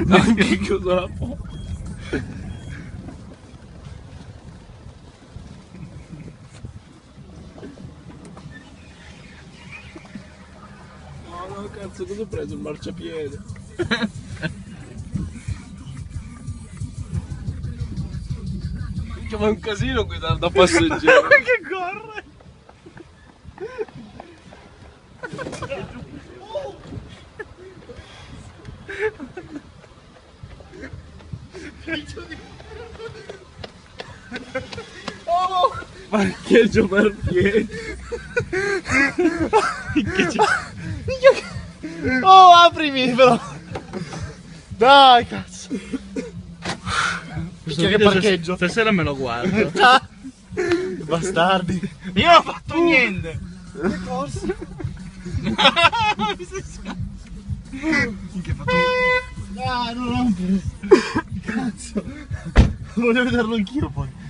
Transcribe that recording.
Anche chiuso la porta. No, cazzo, cosa ho preso? Il marciapiede. Che va un casino qui da passeggero. Che corre! Oh! Parcheggio per piedi. Oh, aprimi però! Dai, cazzo! Che parcheggio! Stasera me lo guardo. Bastardi! Io non ho fatto niente. Che corso? Che fatto... Dai, non rompere! Cazzo! Voglio vederlo anch'io poi!